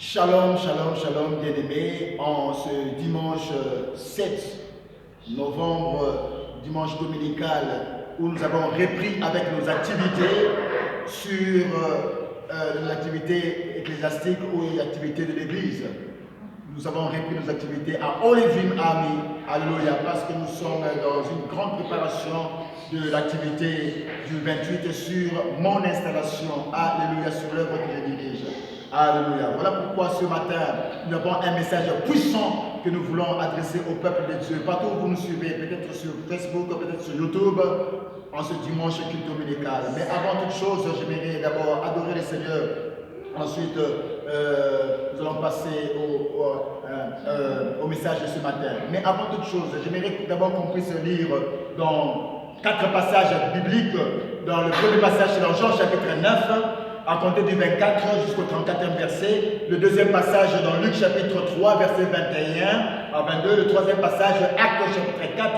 Shalom, shalom, shalom, bien-aimés. En ce dimanche 7 novembre, dimanche dominical, où nous avons repris avec nos activités sur l'activité ecclésiastique ou l'activité de l'Église. Nous avons repris nos activités à Olive Army, alléluia, parce que nous sommes dans une grande préparation de l'activité du 28 sur mon installation, alléluia, sur l'œuvre que je dirige. Alléluia. Voilà pourquoi ce matin, nous avons un message puissant que nous voulons adresser au peuple de Dieu. Partout où vous nous suivez, peut-être sur Facebook, peut-être sur YouTube, en ce dimanche culte dominical. Mais avant toute chose, j'aimerais d'abord adorer le Seigneur. Ensuite, nous allons passer au message de ce matin. Mais avant toute chose, j'aimerais d'abord qu'on puisse lire dans 4 passages bibliques. Dans le premier passage, c'est dans Jean chapitre 9, à compter du 24 jusqu'au 34e verset. Le deuxième passage dans Luc chapitre 3, verset 21 à 22. Le troisième passage, Actes chapitre 4,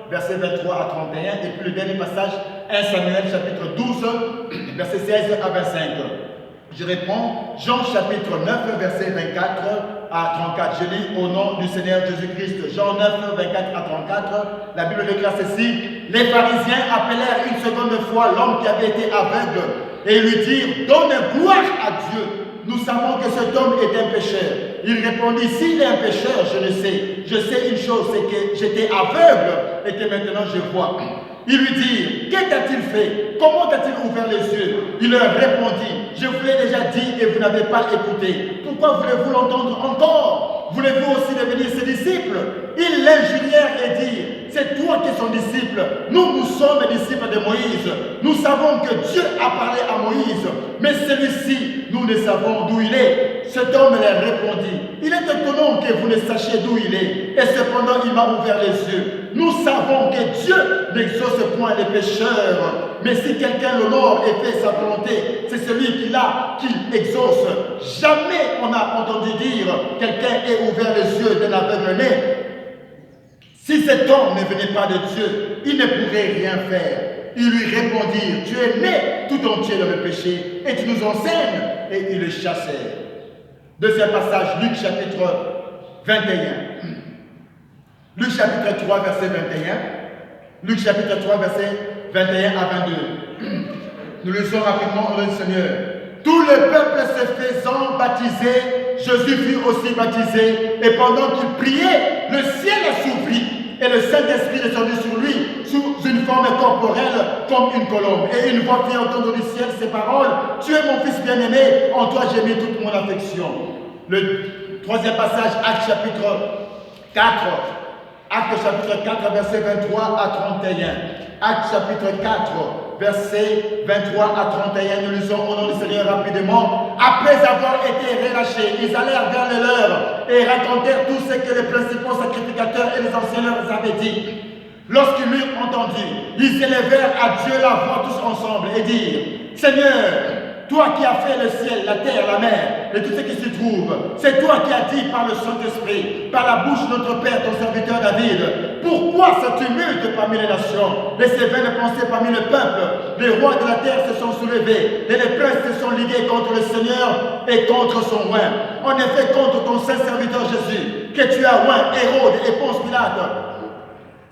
verset 23 à 31. Et puis le dernier passage, 1 Samuel chapitre 12, verset 16 à 25. Je réponds, Jean chapitre 9, verset 24 à 34. Je lis au nom du Seigneur Jésus-Christ. Jean 9, 24 à 34. La Bible déclare ceci. Les pharisiens appelèrent une seconde fois l'homme qui avait été aveugle et lui dirent, donne gloire à Dieu. Nous savons que cet homme est un pécheur. Il répondit, s'il est un pécheur, je le sais. Je sais une chose, c'est que j'étais aveugle et que maintenant je vois. Ils lui dirent, que t'a-t-il fait? Comment t'a-t-il ouvert les yeux? Il leur répondit, je vous l'ai déjà dit et vous n'avez pas écouté. Pourquoi voulez-vous l'entendre encore? Voulez-vous aussi devenir ses disciples? Ils l'injurièrent et dirent, c'est toi qui es son disciple. Nous sommes les disciples de Moïse. Nous savons que Dieu a parlé à Moïse. Mais celui-ci, nous ne savons d'où il est. Cet homme leur répondit, il est étonnant que vous ne sachiez d'où il est. Et cependant, il m'a ouvert les yeux. Nous savons que Dieu n'exauce point les pécheurs. Mais si quelqu'un l'honore et fait sa volonté, c'est celui qui exauce. Jamais on n'a entendu dire quelqu'un ait ouvert les yeux d'un aveugle né. Si cet homme ne venait pas de Dieu, il ne pourrait rien faire. Ils lui répondirent, tu es né tout entier dans le péché et tu nous enseignes. Et ils le chassèrent. Deuxième passage, Luc chapitre 21. Luc chapitre 3, verset 21. Luc chapitre 3, verset 21 à 22. Nous lisons rapidement au nom du Seigneur. Tout le peuple se faisant baptiser, Jésus fut aussi baptisé. Et pendant qu'il priait, le ciel s'ouvrit. Et le Saint-Esprit descendit sur lui, sous une forme corporelle, comme une colombe. Et une voix fit entendre du ciel ces paroles. Tu es mon fils bien-aimé, en toi j'ai mis toute mon affection. Le troisième passage, Actes chapitre 4. Actes chapitre 4, verset 23 à 31. Actes chapitre 4, verset 23 à 31. Nous lisons au nom du Seigneur rapidement. Après avoir été relâchés, ils allèrent vers le leur et racontèrent tout ce que les principaux sacrificateurs et les anciens leur avaient dit. Lorsqu'ils l'eurent entendu, ils élevèrent à Dieu la voix tous ensemble et dirent, Seigneur, toi qui as fait le ciel, la terre, la mer et tout ce qui s'y trouve, c'est toi qui as dit par le Saint-Esprit, par la bouche de notre Père, ton serviteur David, pourquoi ce tumulte parmi les nations, les sévères pensées parmi le peuple, les rois de la terre se sont soulevés et les princes se sont ligués contre le Seigneur et contre son roi. En effet, contre ton saint serviteur Jésus, que tu as oint, Hérode et Ponce Pilate,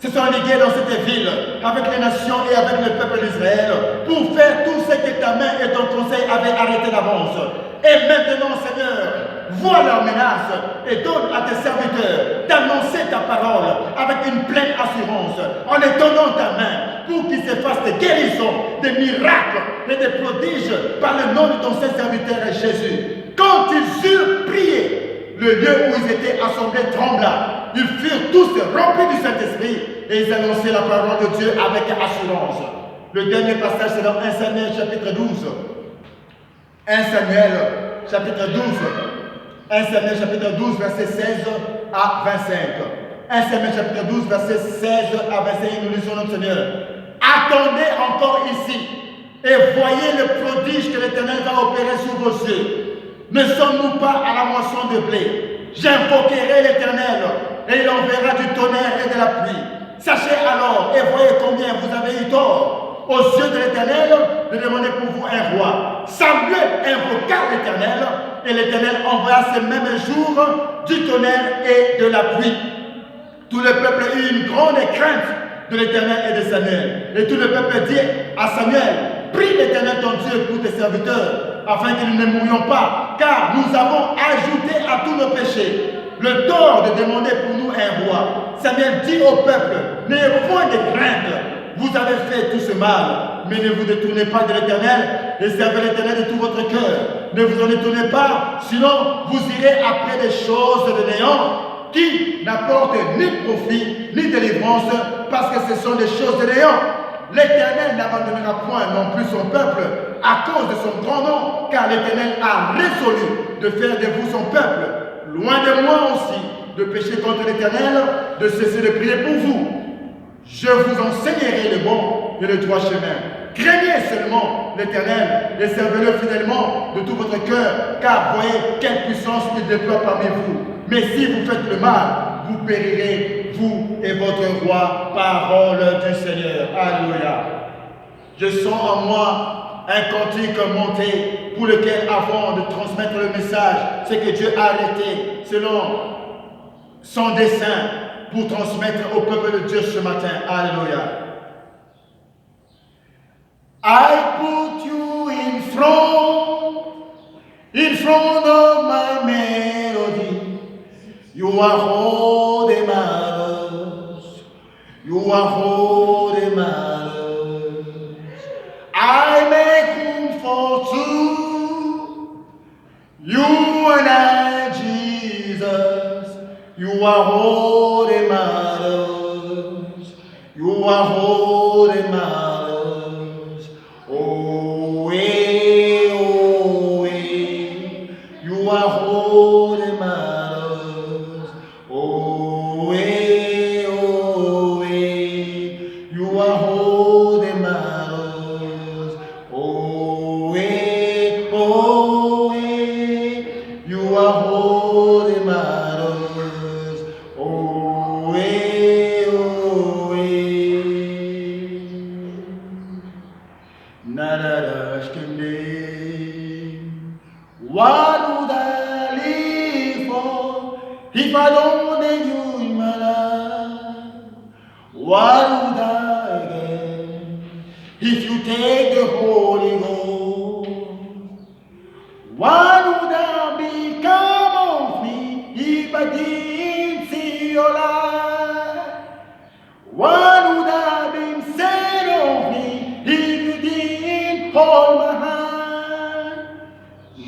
se sont ligués dans cette ville avec les nations et avec le peuple d'Israël pour faire tout ce que ta main et ton conseil avaient arrêté d'avance. Et maintenant, Seigneur, vois leur menace et donne à tes serviteurs d'annoncer ta parole avec une pleine assurance en étendant ta main pour qu'ils se fassent des guérisons, des miracles et des prodiges par le nom de ton saint serviteur Jésus. Quand ils eurent prié, le lieu où ils étaient assemblés trembla. Ils furent tous remplis du Saint-Esprit et ils annonçaient la parole de Dieu avec assurance. Le dernier passage, c'est dans 1 Samuel chapitre 12. 1 Samuel chapitre 12. 1 Samuel chapitre 12, verset 16 à 25. 1 Samuel chapitre 12, verset 16 à 25, nous lisons notre Seigneur. Attendez encore ici et voyez le prodige que l'Éternel va opérer sous vos yeux. Ne sommes-nous pas à la moisson de blé? J'invoquerai l'Éternel et il enverra du tonnerre et de la pluie. Sachez alors et voyez combien vous avez eu tort aux yeux de l'Éternel de demander pour vous un roi. Samuel invoqua l'Éternel Et l'Éternel envoya ces mêmes jours du tonnerre et de la pluie. Tout le peuple eut une grande crainte de l'Éternel et de Samuel. Et tout le peuple dit à Samuel, prie l'Éternel ton Dieu pour tes serviteurs, afin que nous ne mourions pas, car nous avons ajouté à tous nos péchés le tort de demander pour nous un roi. Samuel dit au peuple, n'ayez point de crainte, vous avez fait tout ce mal, mais ne vous détournez pas de l'Éternel et servez l'Éternel de tout votre cœur. Ne vous en détournez pas, sinon vous irez après des choses de néant qui n'apportent ni profit ni délivrance, parce que ce sont des choses de néant. L'Éternel n'abandonnera point non plus son peuple à cause de son grand nom, car l'Éternel a résolu de faire de vous son peuple. Loin de moi aussi de pécher contre l'Éternel, de cesser de prier pour vous. Je vous enseignerai le bon et le droit chemin. Craignez seulement l'Éternel et servez-le fidèlement de tout votre cœur, car voyez quelle puissance il déploie parmi vous. Mais si vous faites le mal, vous périrez, vous et votre roi. Parole du Seigneur. Alléluia. Je sens en moi un cantique monté pour lequel, avant de transmettre le message, c'est que Dieu a arrêté selon son dessein pour transmettre au peuple de Dieu ce matin. Alléluia. I put you in front of my melody. You are holy matters. You are holy matters. I make room for two. You and I, Jesus. You are holy matters. You are holy matters. Oh, you are holy matters. Oh, you are holy matters. Oh, you are holy matters. Oh, what would I live for if I don't need you in my life? What would I get if you take the Holy Ghost? What would I become of me if I didn't see your light? What would I be said of me if you didn't hold my hand?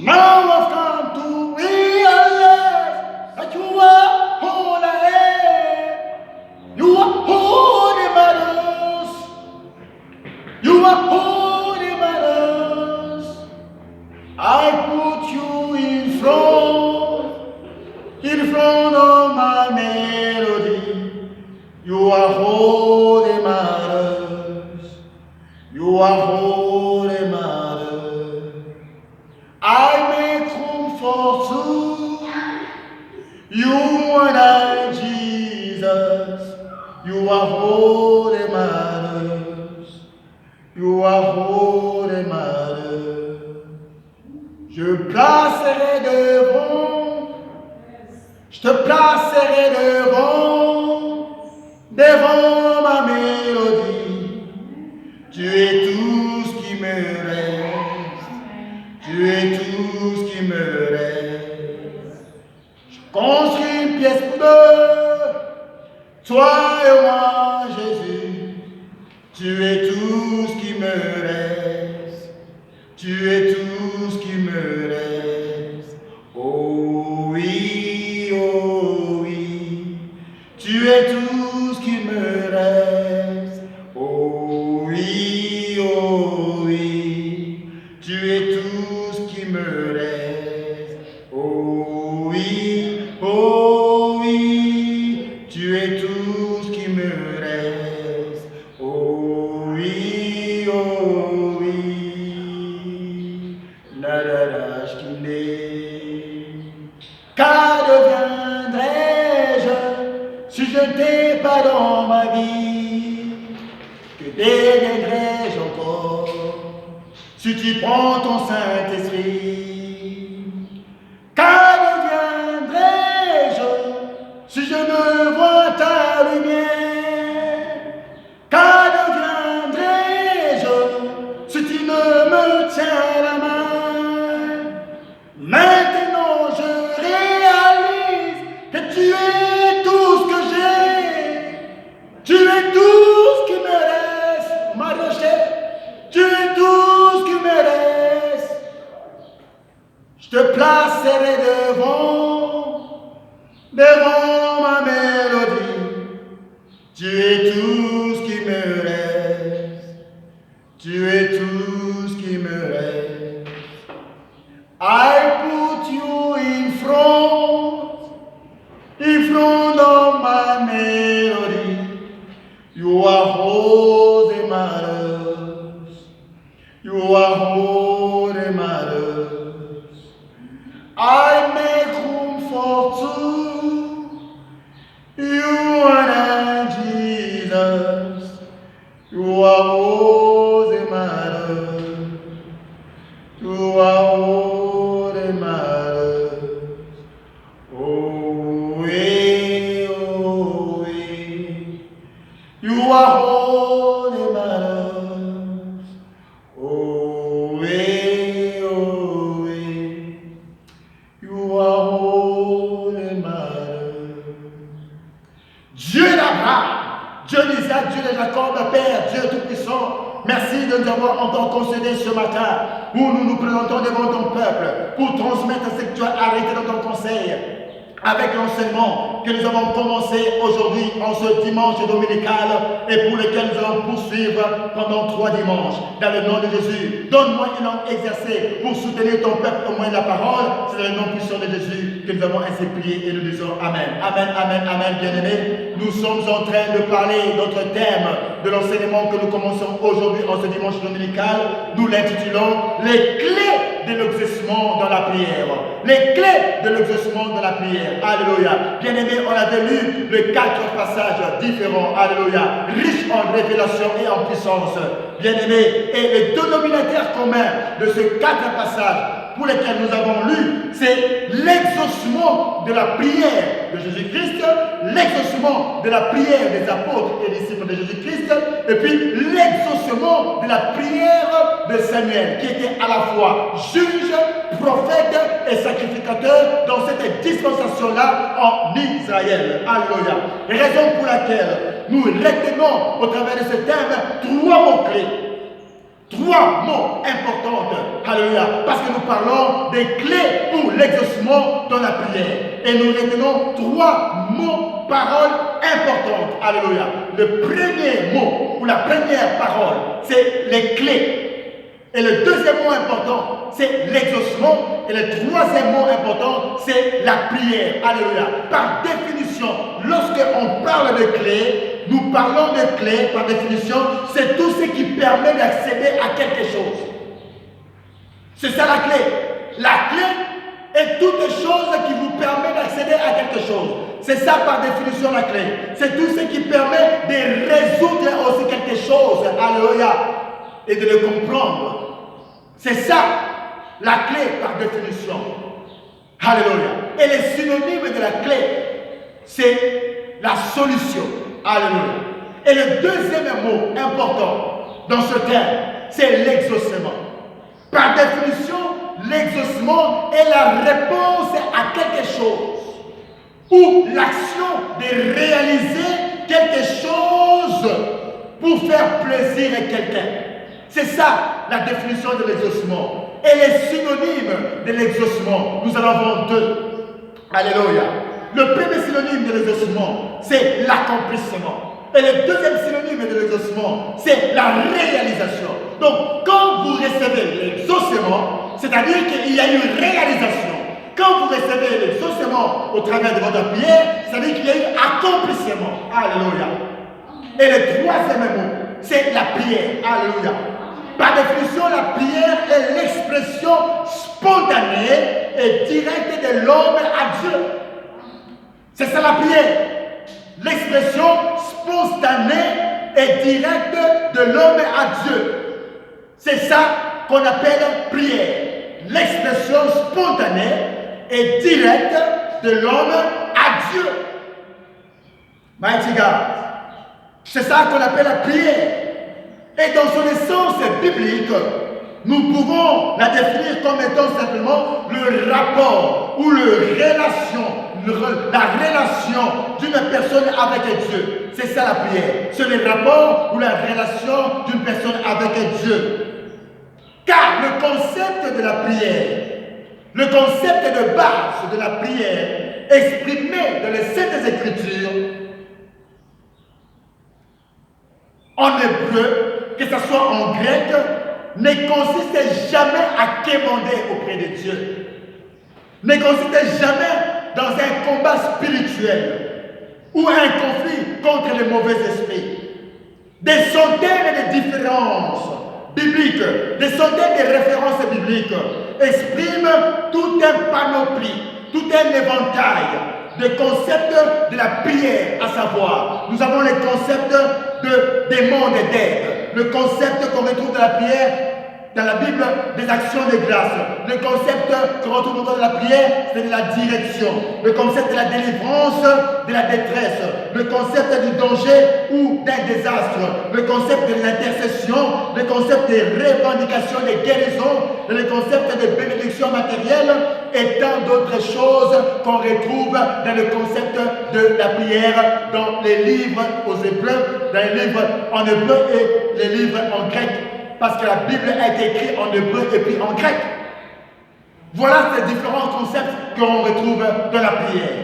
Now I've come to realize that you are all I am. You are holy matters. You are holy matters. I put you in front of my melody. You are holy matters. You are holy matters. I make room for two. You and I, Jesus. You are holy matters. You are holy matters. Je placerai je te placerai devant ma mélodie. Tu es tout ce qui me reste. Tu es tout ce qui me reste. Je construis une pièce pour deux. Toi et moi, Jésus. Tu es tout ce qui me reste. Tu es tout ce qui me reste. Oh oui, oh oui. Tu es tout ce qui me reste. Oh oui, oh oui. Tu es tout ce qui me reste. Oh oui, oh oui. Tu es tout ce qui me reste. Oh oui, oh oui. Car deviendrai-je si je ne t'ai pas dans ma vie? Que deviendrai-je encore si tu prends ton Saint-Esprit? je réalise que tu es tout ce que j'ai. Tu es tout ce qui me reste, ma recherche. Tu es tout ce qui me reste. Je te placerai devant ma mélodie. Tu es tout ce qui me reste. Tu es tout ce qui me reste. I put you in front of my melody. You are holy matters. You are holy matters. I make room for two. You and I, Jesus. You are holy matters. You are holy matters. Oh, yeah, oh, yeah. You are holy matters. Oh, yeah, oh, yeah. You are holy matters. Dieu d'Abraham, Dieu d'Isaac, Dieu de Jacob, Père, Dieu Tout-Puissant, merci de nous avoir encore concédé ce matin où nous nous présentons devant ton peuple pour transmettre ce que tu as arrêté dans ton conseil avec l'enseignement que nous avons commencé aujourd'hui en ce dimanche dominical et pour lequel nous allons poursuivre pendant 3 dimanches. Dans le nom de Jésus, donne-moi une langue exercée pour soutenir ton peuple au moyen de la parole. C'est dans le nom puissant de Jésus que nous avons ainsi prié et nous disons Amen. Amen, Amen, Amen, bien-aimés. Nous sommes en train de parler d'autre thème de l'enseignement que nous commençons aujourd'hui en ce dimanche dominical. Nous l'intitulons Les clés de l'exaucement dans la prière. Les clés de l'exaucement dans la prière. Alléluia. Bien-aimés, on avait lu les 4 passages différents. Alléluia. Riches en révélation et en puissance. Bien-aimés, et le dénominateur commun de ces 4 passages pour lesquels nous avons lu, c'est l'exaucement de la prière de Jésus-Christ, l'exaucement de la prière des apôtres et disciples de Jésus-Christ, et puis l'exaucement de la prière de Samuel, qui était à la fois juge, prophète et sacrificateur dans cette dispensation-là en Israël. Alléluia. Raison pour laquelle nous retenons au travers de ce thème 3 mots-clés. 3 mots importants, alléluia, parce que nous parlons des clés pour l'exaucement dans la prière. Et nous retenons 3 mots, paroles importantes, alléluia. Le premier mot, ou la première parole, c'est les clés. Et le deuxième mot important, c'est l'exaucement. Et le troisième mot important, c'est la prière, alléluia. Par définition, lorsqu'on parle de clés, nous parlons de clés, par définition, c'est tout ce qui permet d'accéder à quelque chose. C'est ça la clé. La clé est toute chose qui vous permet d'accéder à quelque chose. C'est ça par définition la clé. C'est tout ce qui permet de résoudre aussi quelque chose, alléluia, et de le comprendre. C'est ça la clé par définition. Alléluia. Et les synonymes de la clé, c'est la solution. Alléluia. Et le deuxième mot important dans ce terme, c'est l'exaucement. Par définition, l'exaucement est la réponse à quelque chose ou l'action de réaliser quelque chose pour faire plaisir à quelqu'un. C'est ça la définition de l'exaucement. Et les synonymes de l'exaucement, nous en avons 2. Alléluia. Le premier synonyme de l'exaucement, c'est l'accomplissement. Et le deuxième synonyme de l'exaucement, c'est la réalisation. Donc, quand vous recevez l'exaucement, c'est-à-dire qu'il y a une réalisation. Quand vous recevez l'exaucement au travers de votre prière, c'est-à-dire qu'il y a eu accomplissement. Alléluia. Et le troisième mot, c'est la prière. Alléluia. Par définition, la prière est l'expression spontanée et directe de l'homme à Dieu. C'est ça la prière. L'expression spontanée et directe de l'homme à Dieu. C'est ça qu'on appelle prière. L'expression spontanée et directe de l'homme à Dieu. Mighty God. C'est ça qu'on appelle la prière. Et dans son essence biblique, nous pouvons la définir comme étant simplement le rapport ou la relation d'une personne avec Dieu. C'est ça la prière. C'est le rapport ou la relation d'une personne avec Dieu. Car le concept de la prière, le concept de base de la prière, exprimé dans les Saintes Écritures, en hébreu, que ce soit en grec, ne consiste jamais à quémander auprès de Dieu. Ne consiste jamais dans un combat spirituel ou un conflit contre les mauvais esprits. Des centaines de différences bibliques, des centaines de références bibliques expriment tout un panoplie, tout un éventail de concepts de la prière, à savoir, nous avons les concepts des mondes d'aide, le concept qu'on retrouve dans la prière, dans la Bible, des actions de grâce. Le concept qu'on retrouve dans la prière, c'est de la direction. Le concept de la délivrance, de la détresse. Le concept du danger ou d'un désastre. Le concept de l'intercession. Le concept des revendications, des guérisons. Le concept de bénédiction matérielle et tant d'autres choses qu'on retrouve dans le concept de la prière dans les livres aux Hébreux, dans les livres en hébreu et les livres en grec. Parce que la Bible a été écrite en hébreu et puis en grec. Voilà ces différents concepts qu'on retrouve dans la prière.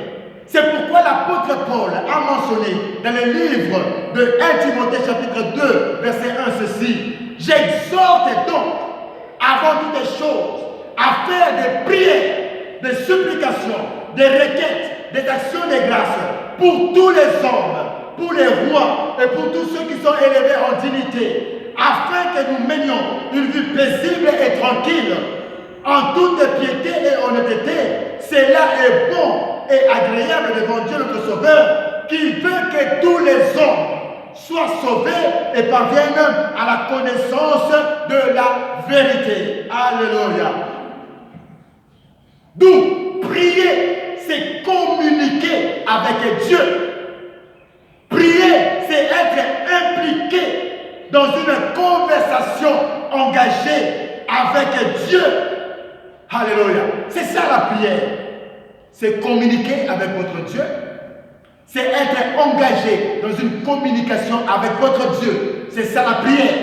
C'est pourquoi l'apôtre Paul a mentionné dans le livre de 1 Timothée chapitre 2, verset 1, ceci. J'exhorte donc, avant toutes choses, à faire des prières, des supplications, des requêtes, des actions de grâce pour tous les hommes, pour les rois et pour tous ceux qui sont élevés en dignité, afin que nous menions une vie paisible et tranquille, en toute piété et honnêteté. Cela est bon et agréable devant Dieu notre Sauveur, qui veut que tous les hommes soient sauvés et parviennent à la connaissance de la vérité. Alléluia. D'où prier, c'est communiquer avec Dieu. Prier, c'est être impliqué dans une conversation engagée avec Dieu. Alléluia. C'est ça la prière. C'est communiquer avec votre Dieu. C'est être engagé dans une communication avec votre Dieu. C'est ça la prière.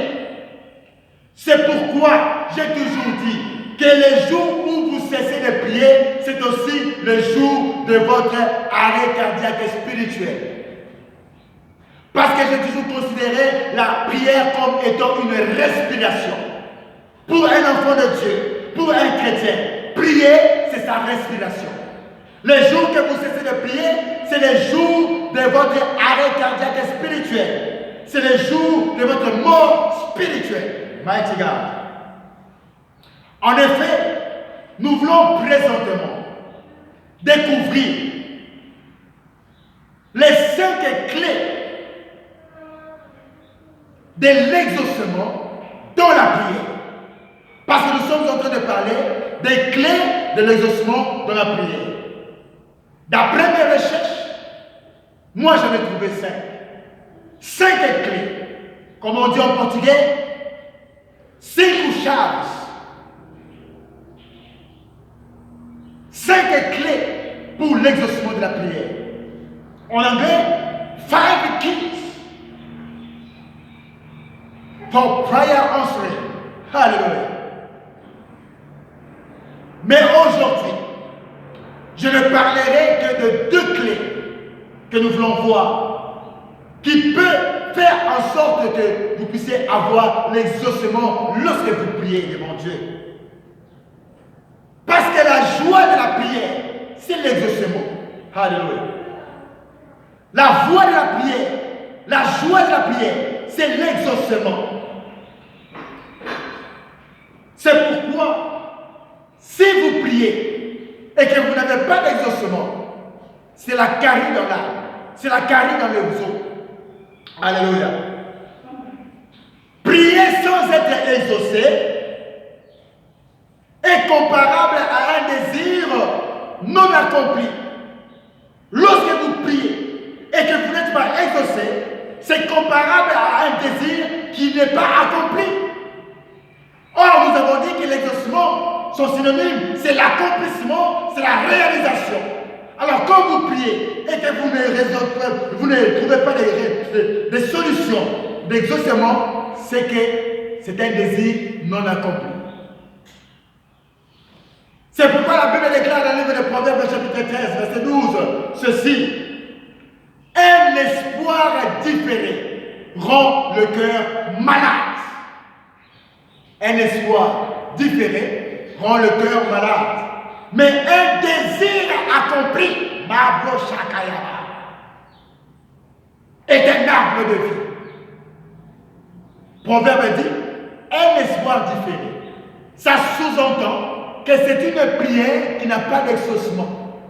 C'est pourquoi j'ai toujours dit que les jours où vous cessez de prier, c'est aussi le jour de votre arrêt cardiaque spirituel. Parce que j'ai toujours considéré la prière comme étant une respiration. Pour un enfant de Dieu, pour un chrétien, prier, c'est sa respiration. Les jours que vous cessez de prier, c'est les jours de votre arrêt cardiaque spirituel. C'est les jours de votre mort spirituelle. Mighty God. En effet, nous voulons présentement découvrir les 5 clés de l'exaucement dans la prière. Parce que nous sommes en train de parler des clés de l'exaucement dans la prière. D'après mes recherches, moi j'en ai trouvé 5. 5 clés. Comme on dit en portugais, 5 chaves. 5 clés pour l'exaucement de la prière. En anglais, 5 keys for prayer answering. Hallelujah. Mais aujourd'hui, je ne parlerai que de 2 clés que nous voulons voir, qui peuvent faire en sorte que vous puissiez avoir l'exaucement lorsque vous priez devant Dieu. Parce que la joie de la prière, c'est l'exaucement. Alléluia. La voix de la prière, la joie de la prière, c'est l'exaucement. C'est pourquoi, si vous priez et que vous n'avez pas d'exaucement, c'est la carie dans l'âme, c'est la carie dans les os. Alléluia. Prier sans être exaucé est comparable à un désir non accompli. Lorsque vous priez et que vous n'êtes pas exaucé, c'est comparable à un désir qui n'est pas accompli. Or, nous avons dit que l'exaucement, son synonyme, c'est l'accomplissement, c'est la réalisation. Alors quand vous priez et que vous ne trouvez pas des solutions d'exaucement, c'est que c'est un désir non accompli. C'est pourquoi la Bible déclare dans le livre de Proverbes chapitre 13, verset 12, ceci. Un espoir différé rend le cœur malade. Un espoir différé rend le cœur malade. Mais un désir accompli, Mablo Shakayama, est un arbre de vie. Proverbe dit, un espoir différé. Ça sous-entend que c'est une prière qui n'a pas d'exaucement.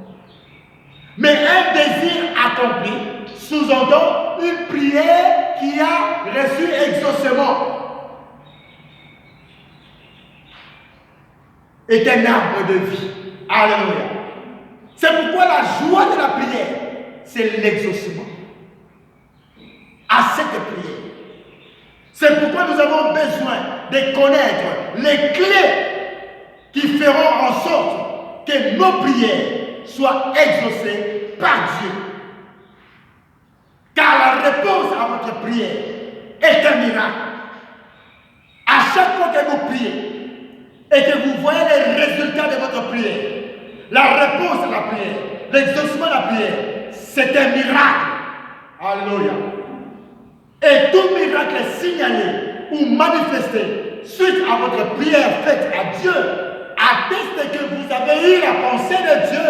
Mais un désir accompli sous-entend une prière qui a reçu exaucement. Est un arbre de vie. Alléluia. C'est pourquoi la joie de la prière, c'est l'exaucement. À cette prière. C'est pourquoi nous avons besoin de connaître les clés qui feront en sorte que nos prières soient exaucées par Dieu. Car la réponse à votre prière est un miracle. À chaque fois que vous priez et que vous voyez les résultats de votre prière, la réponse à la prière, l'exaucement de la prière, c'est un miracle. Alléluia. Et tout miracle signalé ou manifesté suite à votre prière faite à Dieu atteste que vous avez eu la pensée de Dieu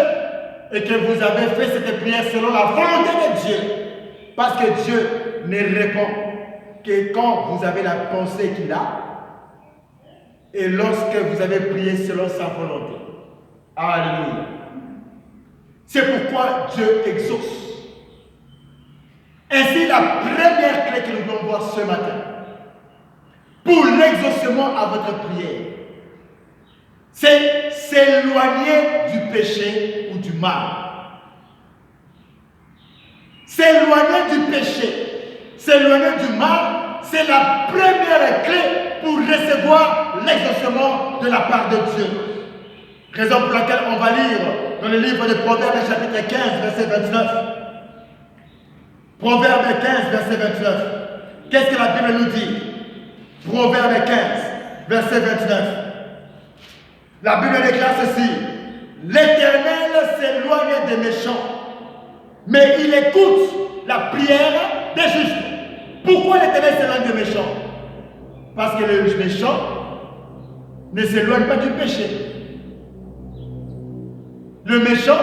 et que vous avez fait cette prière selon la volonté de Dieu. Parce que Dieu ne répond que quand vous avez la pensée qu'il a et lorsque vous avez prié selon sa volonté. Alléluia. C'est pourquoi Dieu exauce. Ainsi, la première clé que nous devons voir ce matin pour l'exaucement à votre prière, c'est s'éloigner du péché ou du mal. S'éloigner du péché, s'éloigner du mal, c'est la première clé pour recevoir l'exaucement de la part de Dieu. Raison pour laquelle on va lire dans le livre de Proverbes chapitre 15, verset 29. Proverbe 15, verset 29. Qu'est-ce que la Bible nous dit? Proverbe 15, verset 29. La Bible déclare ceci. L'Éternel s'éloigne des méchants, mais il écoute la prière des justes. Pourquoi l'Éternel s'éloigne des méchants? Parce que le méchant ne s'éloigne pas du péché. Le méchant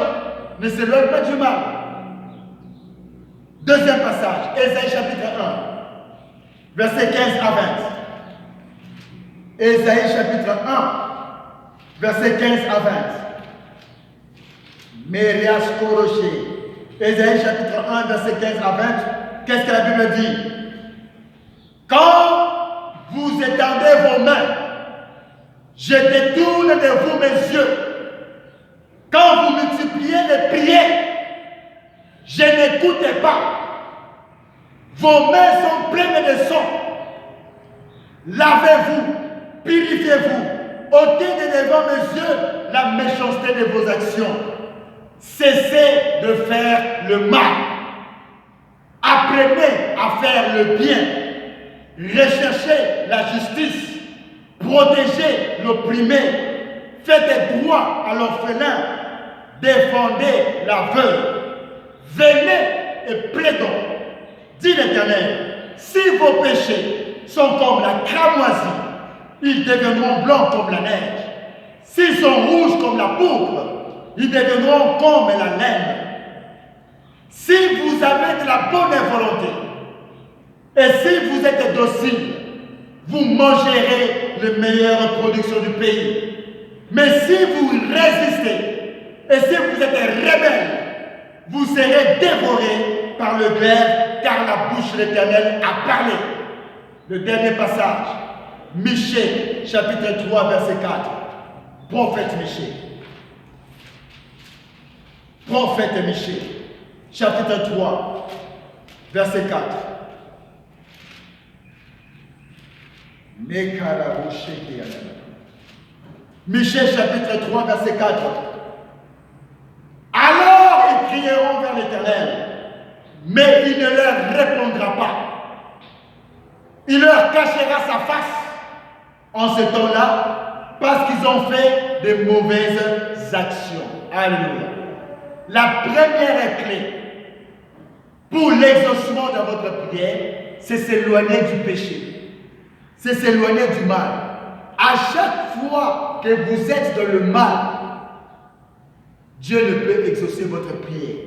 ne s'éloigne pas du mal. Deuxième passage, Ésaïe chapitre 1, verset 15 à 20. Ésaïe chapitre 1, verset 15 à 20. Mérias Koroché. Ésaïe chapitre 1, verset 15 à 20. Qu'est-ce que la Bible dit? Quand vous étendez vos mains, je détourne de vous mes yeux. Quand vous multipliez les prières, je n'écoutais pas. Vos mains sont pleines de sang. Lavez-vous, purifiez-vous, ôtez de devant mes yeux la méchanceté de vos actions. Cessez de faire le mal. Apprenez à faire le bien. Recherchez la justice. Protégez l'opprimé. Faites droit à l'orphelin. Défendez la veuve. Venez et plaidons. Dit l'Éternel, si vos péchés sont comme la cramoisie, ils deviendront blancs comme la neige. S'ils sont rouges comme la pourpre, ils deviendront comme la laine. Si vous avez de la bonne volonté, et si vous êtes docile, vous mangerez les meilleures productions du pays. Mais si vous résistez, et si vous êtes rebelle, vous serez dévorés par le glaive, car la bouche de l'Éternel a parlé. Le dernier passage, Michée, chapitre 3, verset 4. Prophète Michée. Prophète Michée, chapitre 3, verset 4. Michée, chapitre 3, verset 4. l'Éternel, mais il ne leur répondra pas. Il leur cachera sa face en ce temps-là parce qu'ils ont fait de mauvaises actions. Alléluia. La première clé pour l'exaucement de votre prière, c'est s'éloigner du péché. C'est s'éloigner du mal. À chaque fois que vous êtes dans le mal, Dieu ne peut exaucer votre prière.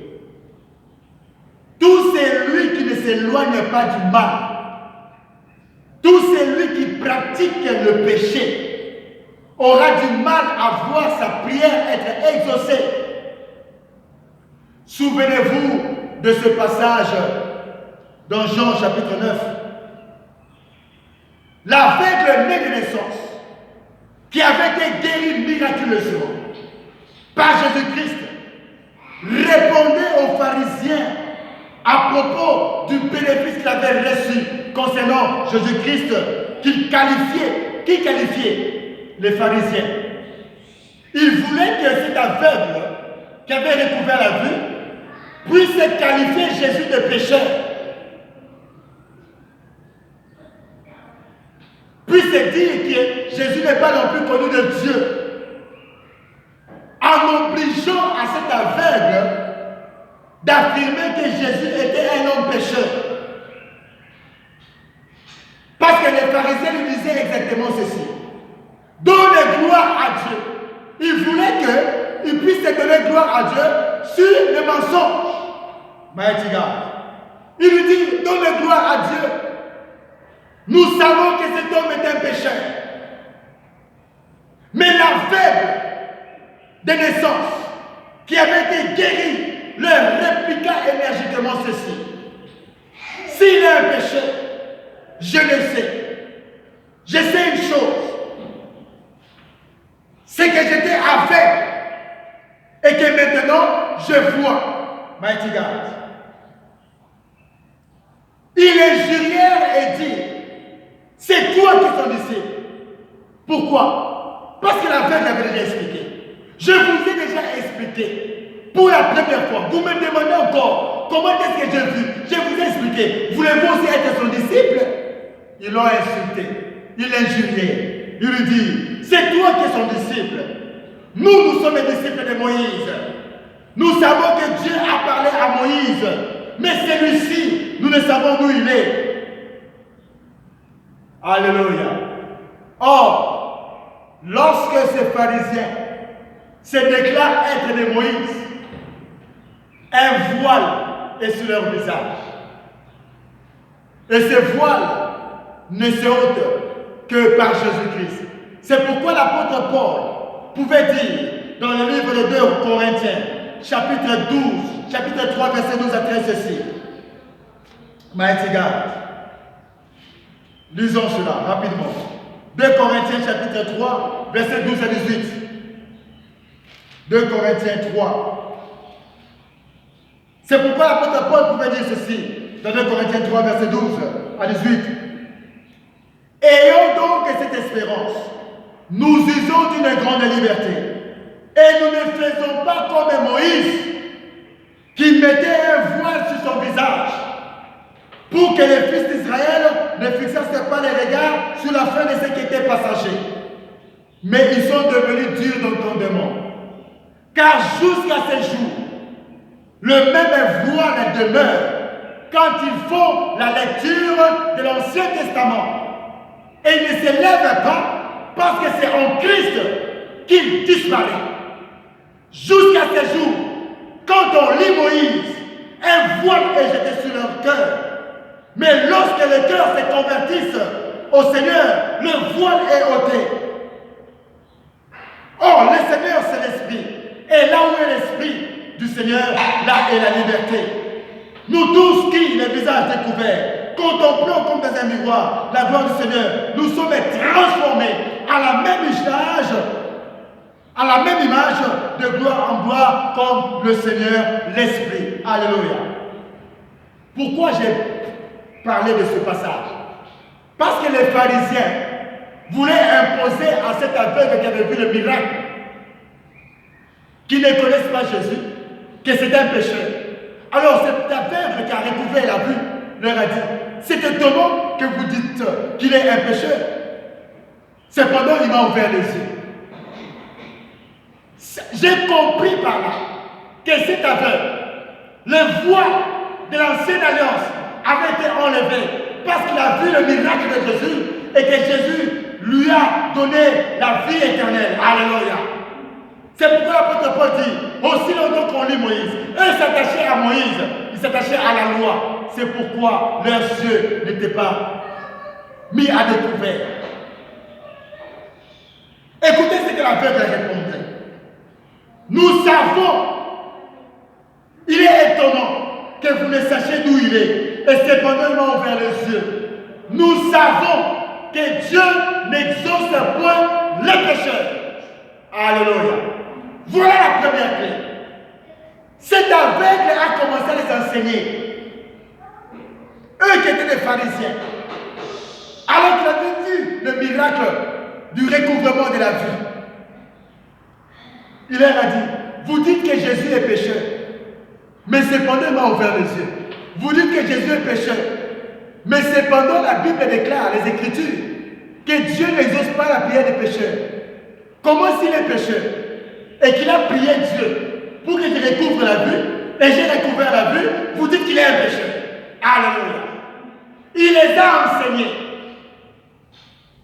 Tout celui qui ne s'éloigne pas du mal, tout celui qui pratique le péché, aura du mal à voir sa prière être exaucée. Souvenez-vous de ce passage dans Jean chapitre 9. L'aveugle né de naissance, qui avait été guéri miraculeusement par Jésus-Christ, répondait aux pharisiens à propos du bénéfice qu'il avait reçu concernant Jésus-Christ, qui qualifiait les pharisiens. Il voulait que cet aveugle qui avait recouvert la vue puisse qualifier Jésus de pécheur, puisse dire que Jésus n'est pas non plus connu de Dieu, en obligeant à cet aveugle d'affirmer que Jésus était un homme pécheur. Parce que les pharisiens lui disaient exactement ceci: donne gloire à Dieu. Il voulait qu'il puisse donner gloire à Dieu sur le mensonge. Mighty God. Il lui dit: donne gloire à Dieu. Nous savons que cet homme est un pécheur. Mais l'aveugle de naissance qui avait été guéri leur répliqua énergiquement ceci: s'il est un pécheur, je le sais. Je sais une chose, c'est que j'étais aveugle et que maintenant je vois. Mighty God. Il injurièrent et dit: c'est toi qui es son disciple. Pourquoi? Parce que l'aveugle avait déjà expliqué. Je vous ai déjà expliqué pour la première fois. Vous me demandez encore comment est-ce que j'ai vu. Je vous ai expliqué. Voulez-vous aussi être son disciple? Ils l'ont insulté. Il l'injuriait. Il lui dit: c'est toi qui es son disciple. Nous sommes les disciples de Moïse. Nous savons que Dieu a parlé à Moïse. Mais celui-ci, nous ne savons d'où il est. Alléluia. Or, lorsque ces pharisiens se déclarent être de Moïse, un voile est sur leur visage. Et ce voile ne se ôte que par Jésus-Christ. C'est pourquoi l'apôtre Paul pouvait dire dans le livre de 2 Corinthiens, chapitre 12, chapitre 3, verset 12 à 13, ceci. Mighty God. Lisons cela rapidement. 2 Corinthiens, chapitre 3, verset 12 à 18. 2 Corinthiens 3. C'est pourquoi l'apôtre Paul pouvait dire ceci dans 2 Corinthiens 3, verset 12 à 18. Ayons donc cette espérance, nous usons d'une grande liberté, et nous ne faisons pas comme Moïse, qui mettait un voile sur son visage, pour que les fils d'Israël ne fixassent pas les regards sur la fin de ce qui était passager. Mais ils sont devenus durs d'entendement. Car jusqu'à ce jour, le même voile demeure quand ils font la lecture de l'Ancien Testament. Et ils ne se lèvent pas parce que c'est en Christ qu'il disparaît. Jusqu'à ce jour, quand on lit Moïse, un voile est jeté sur leur cœur. Mais lorsque les cœurs se convertissent au Seigneur, le voile est ôté. Or, le Seigneur, c'est l'Esprit. Et là où est l'Esprit du Seigneur, là est la liberté. Nous tous qui, les visages découverts, contemplons comme dans un miroir la gloire du Seigneur, nous sommes transformés à la même image de gloire en gloire comme le Seigneur, l'Esprit. Alléluia. Pourquoi j'ai parlé de ce passage? Parce que les pharisiens voulaient imposer à cet aveugle qui avait vu le miracle, qui ne connaissent pas Jésus, que c'est un pécheur, Alors cet aveugle qui a recouvert la vue leur a dit, c'est étonnant que vous dites qu'il est un pécheur. Cependant, il m'a ouvert les yeux. J'ai compris par là que cet aveugle, le voile de l'ancienne alliance avait été enlevé parce qu'il a vu le miracle de Jésus et que Jésus lui a donné la vie éternelle. Alléluia. C'est pourquoi l'apôtre Paul dit, aussi longtemps qu'on lit Moïse, eux s'attachaient à Moïse, ils s'attachaient à la loi. C'est pourquoi leurs yeux n'étaient pas mis à découvert. Écoutez ce que l'aveugle répondait. Nous savons, il est étonnant que vous ne sachiez d'où il est, et cependant il m'a ouvert les yeux. Nous savons que Dieu n'exauce point les pécheurs. Alléluia. Voilà la première clé. Cet aveugle a commencé à les enseigner. Eux qui étaient des pharisiens. Alors qu'il avait vu le miracle du recouvrement de la vue. Il leur a dit, vous dites que Jésus est pécheur, mais cependant il m'a ouvert les yeux. Vous dites que Jésus est pécheur, mais cependant la Bible déclare, les Écritures, que Dieu n'exauce pas la prière des pécheurs. Comment s'il est pécheur et qu'il a prié Dieu pour qu'il recouvre la vue, et j'ai recouvert la vue, vous dites qu'il est un pécheur. Alléluia. Il les a enseignés.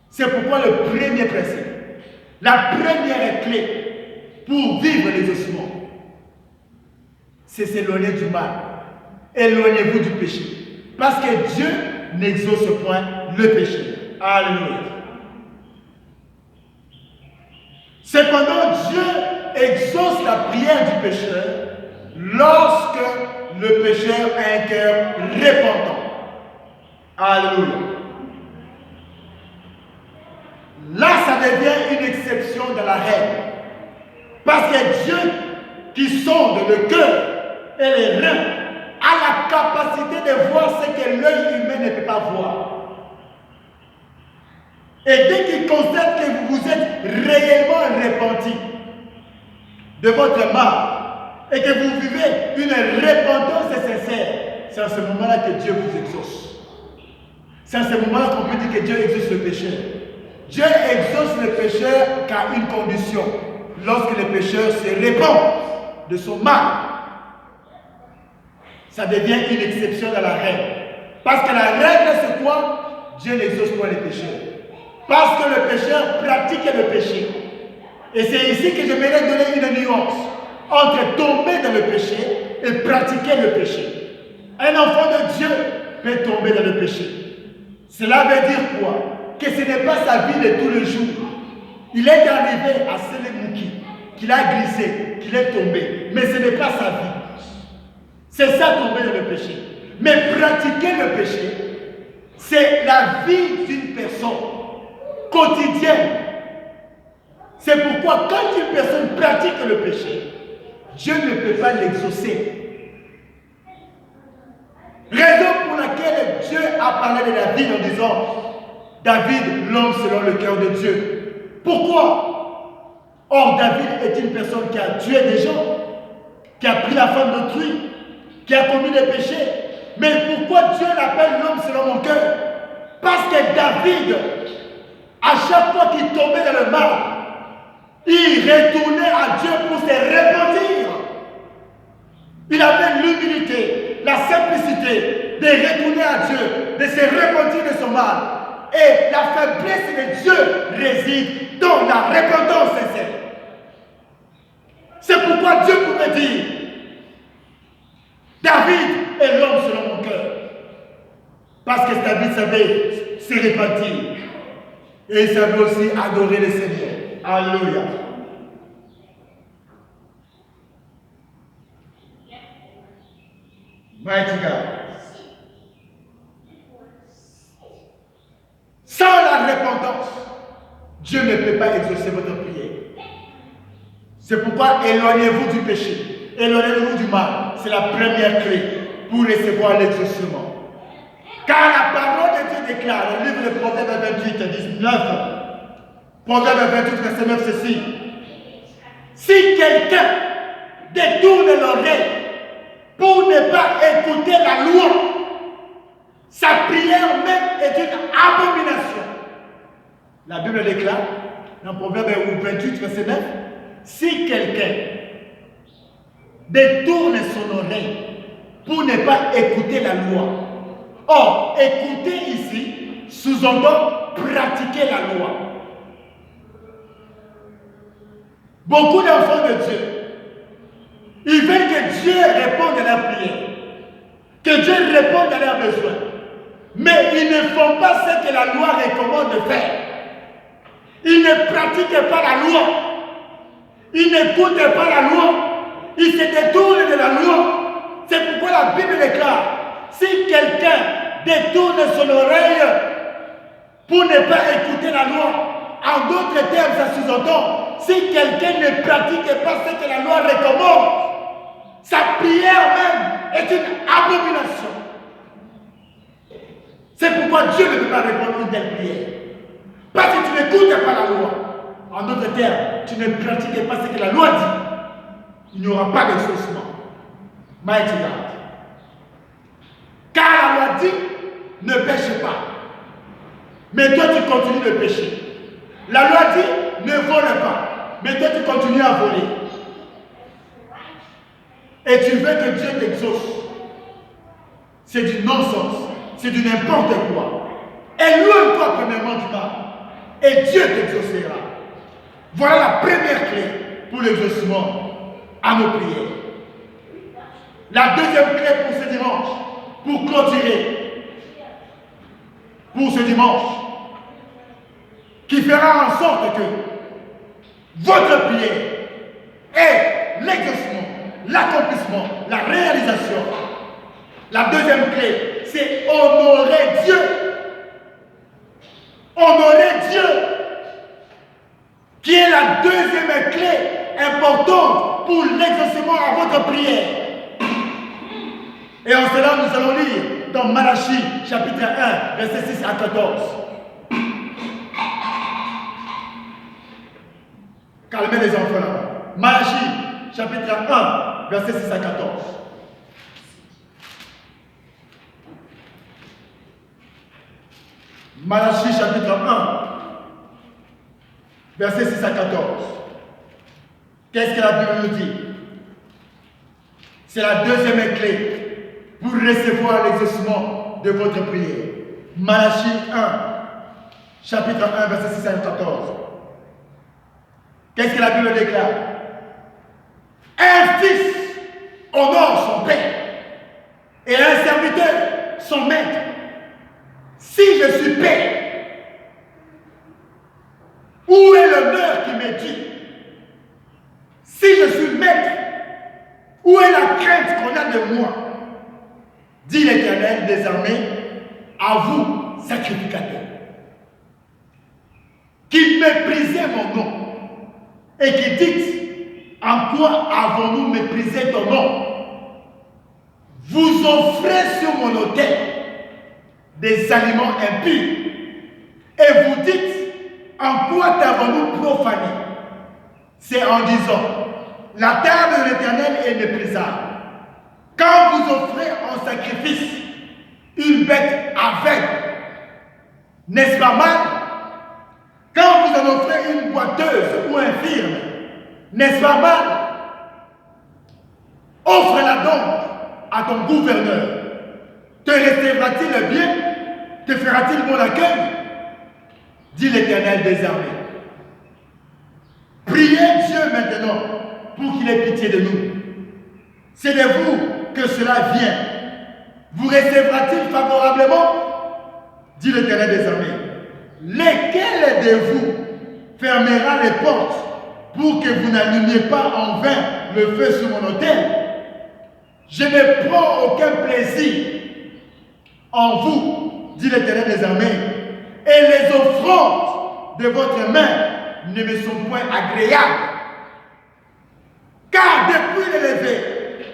C'est pourquoi le premier principe, la première clé pour vivre l'exaucement, c'est s'éloigner du mal. Éloignez-vous du péché. Parce que Dieu n'exauce point le péché. Alléluia. Cependant, Dieu exauce la prière du pécheur lorsque le pécheur a un cœur repentant. Alléluia. Là, ça devient une exception dans la règle. Parce que Dieu, qui sonde le cœur et les reins, a la capacité de voir ce que l'œil humain ne peut pas voir. Et dès qu'il constate que vous vous êtes réellement repenti de votre mal et que vous vivez une repentance sincère, c'est à ce moment-là que Dieu vous exauce. C'est à ce moment-là qu'on peut dire que Dieu exauce le pécheur. Dieu exauce le pécheur qu'à une condition. Lorsque le pécheur se répand de son mal, ça devient une exception dans la règle. Parce que la règle, c'est quoi? Dieu n'exauce pas les pécheurs. Parce que le pécheur pratique le péché. Et c'est ici que j'aimerais donner une nuance entre tomber dans le péché et pratiquer le péché. Un enfant de Dieu peut tomber dans le péché. Cela veut dire quoi? Que ce n'est pas sa vie de tous les jours. Il est arrivé à Sélémouki, qu'il a glissé, qu'il est tombé. Mais ce n'est pas sa vie. C'est ça tomber dans le péché. Mais pratiquer le péché, c'est la vie d'une personne quotidienne. C'est pourquoi quand une personne pratique le péché, Dieu ne peut pas l'exaucer. Raison pour laquelle Dieu a parlé de David en disant David, l'homme selon le cœur de Dieu. Pourquoi? Or, David est une personne qui a tué des gens, qui a pris la femme d'autrui, qui a commis des péchés. Mais pourquoi Dieu l'appelle l'homme selon mon cœur? Parce que David, à chaque fois qu'il tombait dans le mal, il retournait à Dieu pour se repentir. Il avait l'humilité, la simplicité de retourner à Dieu, de se repentir de son mal. Et la faiblesse de Dieu réside dans la repentance sincère. C'est pourquoi Dieu pouvait dire David est l'homme selon mon cœur. Parce que David savait se repentir. Et il savait aussi adorer le Seigneur. Alléluia. Mighty God. Sans la repentance, Dieu ne peut pas exaucer votre prière. C'est pourquoi éloignez-vous du péché. Éloignez-vous du mal. C'est la première clé pour recevoir l'exaucement. Car la parole de Dieu déclare, le livre de Proverbe 28, 19, Proverbe 28, verset 9, ceci. Si quelqu'un détourne l'oreille pour ne pas écouter la loi. Sa prière même est une abomination. La Bible déclare, dans Proverbe 28, verset 9, si quelqu'un détourne son oreille pour ne pas écouter la loi. Or, écouter ici sous-entend pratiquer la loi. Beaucoup d'enfants de Dieu, ils veulent que Dieu réponde à leur prière, que Dieu réponde à leurs besoins. Mais ils ne font pas ce que la loi recommande de faire. Ils ne pratiquent pas la loi. Ils n'écoutent pas la loi. Ils se détournent de la loi. C'est pourquoi la Bible déclare, si quelqu'un détourne son oreille pour ne pas écouter la loi, en d'autres termes, ça sous-entend, si quelqu'un ne pratique pas ce que la loi recommande, sa prière même est une abomination. C'est pourquoi Dieu ne peut pas répondre à une telle prière. Parce que tu n'écoutes pas la loi. En d'autres termes, tu ne pratiques pas ce que la loi dit. Il n'y aura pas d'exaucement. Mighty God. Car la loi dit, ne pêche pas. Mais toi, tu continues de pécher. La loi dit, ne vole pas. Mais toi, tu continues à voler. Et tu veux que Dieu t'exauce. C'est du non-sens. C'est du n'importe quoi. Éloigne-toi premièrement du mal. Et Dieu t'exaucera. Voilà la première clé pour l'exaucement à nos prières. La deuxième clé pour ce dimanche, pour clôturer, pour ce dimanche, qui fera en sorte que votre prière est l'exaucement, l'accomplissement, la réalisation. La deuxième clé, c'est honorer Dieu. Honorer Dieu, qui est la deuxième clé importante pour l'exaucement à votre prière. Et en cela, nous allons lire dans Malachie, chapitre 1, versets 6 à 14. Calmez les enfants là-bas. Malachie, chapitre 1, versets 6 à 14. Malachie, chapitre 1, versets 6 à 14. Qu'est-ce que la Bible nous dit? C'est la deuxième clé pour recevoir l'exaucement de votre prière. Malachie 1, chapitre 1, verset 6 à 14. Qu'est-ce que la Bible déclare? Un fils honore son père et un serviteur son maître. Si je suis père, où est l'honneur qui m'est dû? Si je suis maître, où est la crainte qu'on a de moi? Dit l'Éternel des armées, à vous, sacrificateurs, qui méprisez mon nom et qui dites, en quoi avons-nous méprisé ton nom? Vous offrez sur mon autel des aliments impurs et vous dites, en quoi t'avons-nous profané? C'est en disant, la table de l'Éternel est méprisable. Quand vous offrez en sacrifice une bête aveugle, n'est-ce pas mal? Quand vous en offrez une boiteuse ou infirme, n'est-ce pas mal? Offre-la donc à ton gouverneur. Te recevra-t-il bien? Te fera-t-il bon accueil? Dit l'Éternel des armées. Priez Dieu maintenant pour qu'il ait pitié de nous. C'est de vous que cela vient. Vous recevra-t-il favorablement? Dit l'Éternel des armées. Lequel de vous fermera les portes pour que vous n'allumiez pas en vain le feu sur mon autel? Je ne prends aucun plaisir en vous, dit l'Éternel des armées, et les offrandes de votre main ne me sont point agréables. Car depuis le lever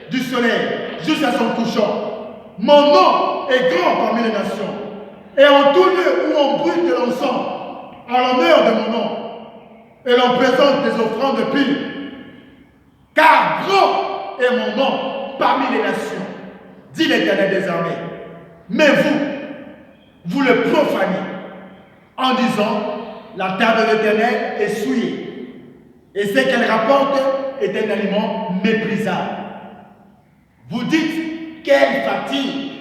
du soleil jusqu'à son couchant, mon nom est grand parmi les nations. Et en tout lieu où on brûle de l'encens, en l'honneur de mon nom, et l'on présente des offrandes pures. Car grand est mon nom parmi les nations, dit l'Éternel des armées. Mais vous le profanez en disant, la table de l'Éternel est souillée. Et ce qu'elle rapporte est un aliment méprisable. Vous dites, quelle fatigue!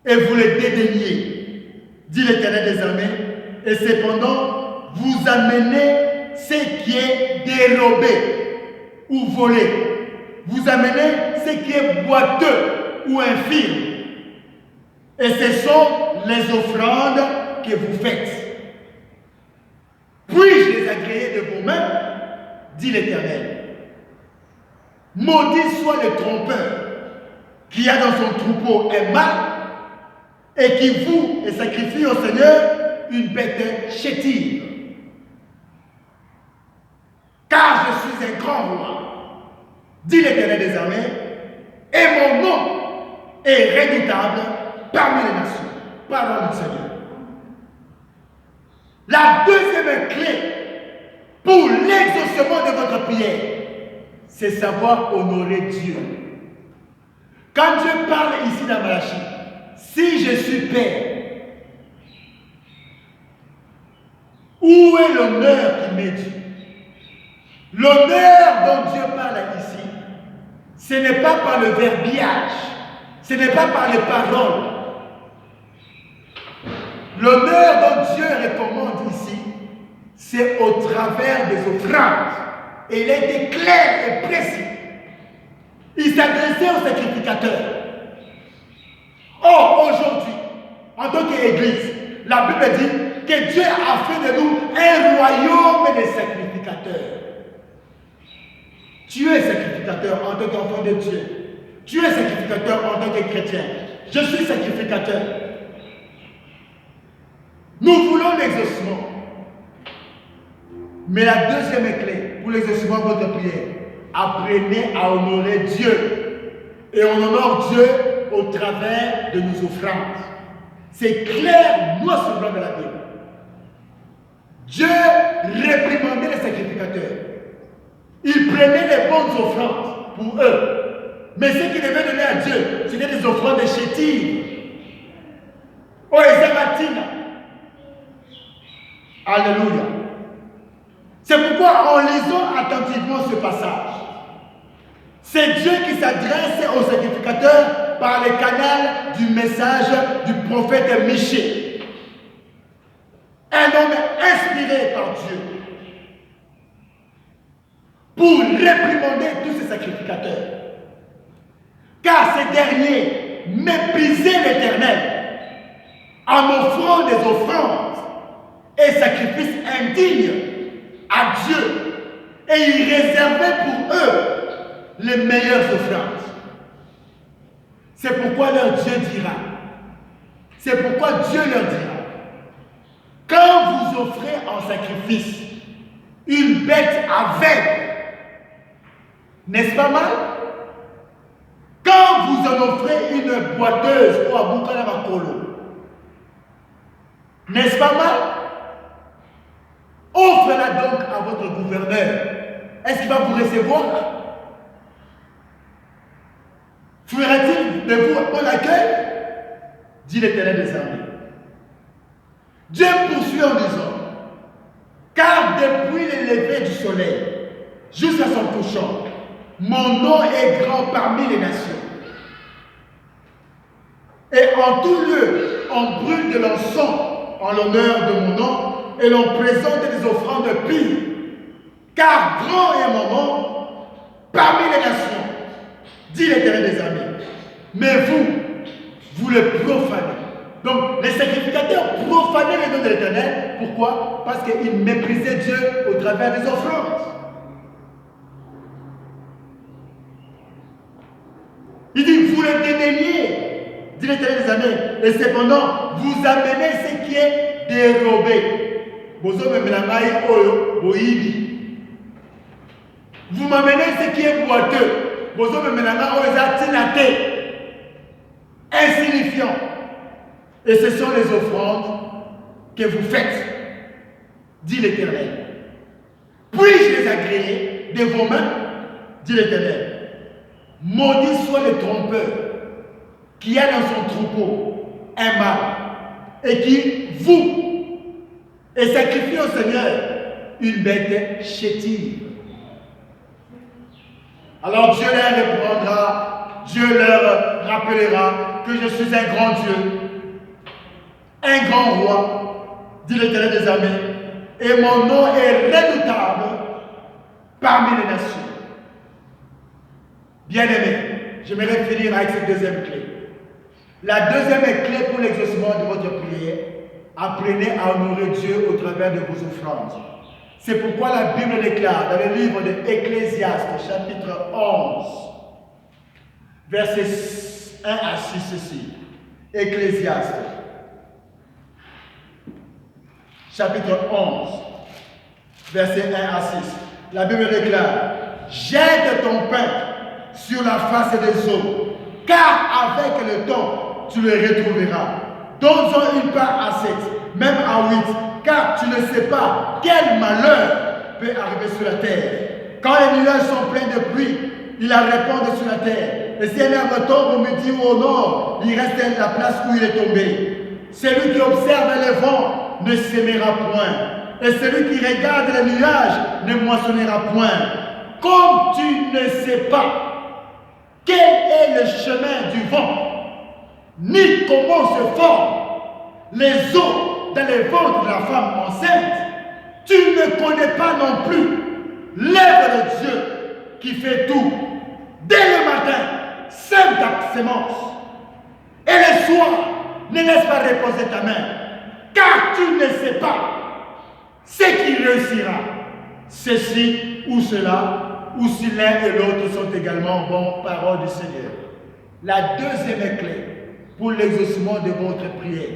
Et vous le dédaignez, dit l'Éternel des armées. Et cependant, vous amenez ce qui est dérobé ou volé. Vous amenez ce qui est boiteux ou infirme. Et ce sont les offrandes que vous faites. Puis-je les agréer de vos mains, dit l'Éternel. Maudit soit le trompeur qui a dans son troupeau un mâle et qui voue et sacrifie au Seigneur une bête chétive. Car je suis un grand roi, dit l'Éternel des armées, et mon nom est redoutable parmi les nations. Parole du Seigneur. La deuxième clé pour l'exaucement de votre prière, c'est savoir honorer Dieu. Quand Dieu parle ici dans Malachie, si je suis Père, où est l'honneur qui m'est dû? L'honneur dont Dieu parle ici, ce n'est pas par le verbiage, ce n'est pas par les paroles. L'honneur dont Dieu recommande ici, c'est au travers des offrandes. Et il a été clair et précis. Il s'adressait aux sacrificateurs. Or, aujourd'hui, en tant qu'Église, la Bible dit que Dieu a fait de nous un royaume de sacrificateurs. Tu es sacrificateur en tant qu'enfant de Dieu. Tu es sacrificateur en tant que chrétien. Je suis sacrificateur. Nous voulons l'exaucement. Mais la deuxième clé pour l'exaucement de votre prière, apprenez à honorer Dieu. Et on honore Dieu au travers de nos offrandes. C'est clair, noir sur blanc de la Bible. Dieu réprimandait les sacrificateurs. Il prenait les bonnes offrandes pour eux. Mais ce qu'ils devaient donner à Dieu, c'était des offrandes chétives. Oh, Ezamatina. Alléluia. C'est pourquoi, en lisant attentivement ce passage, c'est Dieu qui s'adresse aux sacrificateurs par le canal du message du prophète Michée. Un homme inspiré par Dieu pour réprimander tous ces sacrificateurs. Car ces derniers méprisaient l'Éternel en offrant des offrandes et sacrifices indignes à Dieu. Et ils réservaient pour eux les meilleures offrandes. C'est pourquoi leur Dieu dira, c'est pourquoi Dieu leur dira, quand vous offrez en sacrifice une bête aveugle, n'est-ce pas mal? Quand vous en offrez une boiteuse ou à Boukalabakolo, n'est-ce pas mal? Offrez-la donc à votre gouverneur. Est-ce qu'il va vous recevoir? Fera-t-il de vous un accueil? Dit l'Éternel des armées. Dieu poursuit en disant, car depuis le lever du soleil jusqu'à son couchant, mon nom est grand parmi les nations. Et en tout lieu, on brûle de l'encens en l'honneur de mon nom et l'on présente des offrandes pures. Car grand est mon nom parmi les nations, dit l'Éternel des armées. Mais vous le profanez. Donc les sacrificateurs profanaient le nom de l'Éternel. Pourquoi? Parce qu'ils méprisaient Dieu au travers des offrandes. Il dit, vous le dédaignez, dit l'Éternel des armées, et cependant, vous amenez ce qui est dérobé. Vous m'amenez ce qui est boiteux. Insignifiant. Et ce sont les offrandes que vous faites, dit l'Éternel. Puis-je les agréer de vos mains, dit l'Éternel. Maudit soit le trompeur qui a dans son troupeau un mâle et qui voue et sacrifie au Seigneur une bête chétive. Alors Dieu leur répondra, Dieu leur rappellera que je suis un grand Dieu, un grand roi, dit l'Éternel des armées, et mon nom est redoutable parmi les nations. Bien-aimés, j'aimerais finir avec cette deuxième clé. La deuxième clé pour l'exaucement de votre prière, apprenez à honorer Dieu au travers de vos offrandes. C'est pourquoi la Bible déclare dans le livre de Ecclésiaste, chapitre 11, versets 1 à 6 ceci. Ecclésiaste, chapitre 11, versets 1 à 6. La Bible déclare, jette ton pain sur la face des eaux, car avec le temps, tu le retrouveras. Donne-en une part à 7, même à 8, car tu ne sais pas quel malheur peut arriver sur la terre. Quand les nuages sont pleins de pluie, ils la répandent sur la terre. Et si un arbre tombe au midi ou au nord, il reste la place où il est tombé. Celui qui observe les vents ne s'aimera point. Et celui qui regarde les nuages ne moissonnera point. Comme tu ne sais pas quel est le chemin du vent, ni comment se forment les eaux dans les ventres de la femme enceinte, tu ne connais pas non plus l'œuvre de Dieu qui fait tout. Dès le matin, sème ta sémence, et le soir, ne laisse pas reposer ta main, car tu ne sais pas ce qui réussira, ceci ou cela, ou si l'un et l'autre sont également bons, parole du Seigneur. La deuxième clé pour l'exaucement de votre prière,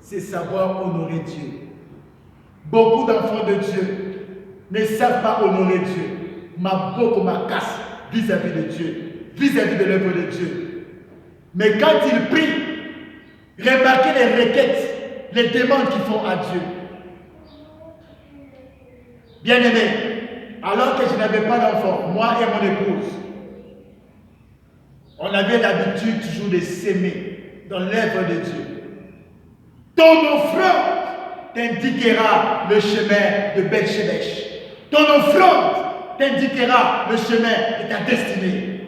c'est savoir honorer Dieu. Beaucoup d'enfants de Dieu ne savent pas honorer Dieu. Beaucoup ma casse vis-à-vis de Dieu, vis-à-vis de l'œuvre de Dieu. Mais quand ils prient, remarquez les requêtes, les demandes qu'ils font à Dieu. Bien-aimés, alors que je n'avais pas d'enfant, moi et mon épouse, on avait l'habitude toujours de s'aimer dans l'œuvre de Dieu. Ton offrande t'indiquera le chemin de Beth-Shemesh. Ton offrande t'indiquera le chemin de ta destinée.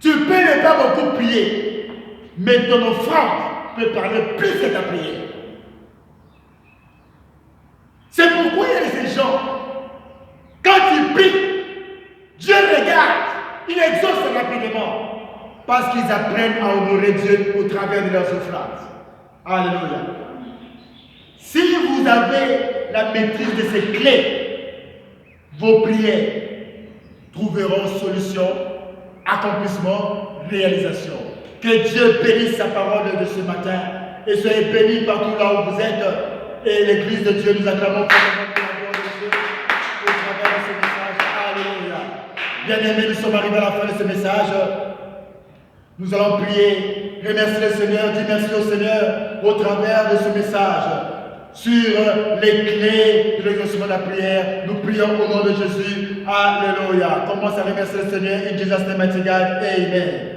Tu peux ne pas beaucoup prier, mais ton offrande peut parler plus que ta prière. C'est pourquoi il y a ces gens, quand ils prient, Dieu regarde, il exauce rapidement, parce qu'ils apprennent à honorer Dieu au travers de leurs offrandes. Alléluia. Si vous avez la maîtrise de ces clés, vos prières trouveront solution, accomplissement, réalisation. Que Dieu bénisse sa parole de ce matin et soyez bénis partout là où vous êtes. Et l'Église de Dieu, nous acclamons pour la gloire de Dieu au travers de ce message. Alléluia. Bien-aimés, nous sommes arrivés à la fin de ce message. Nous allons prier, remercier le Seigneur, dire merci au Seigneur au travers de ce message sur les clés de l'exaucement de la prière. Nous prions au nom de Jésus. Alléluia. Commence à remercier le Seigneur. In Jesus' name, mighty God. Amen.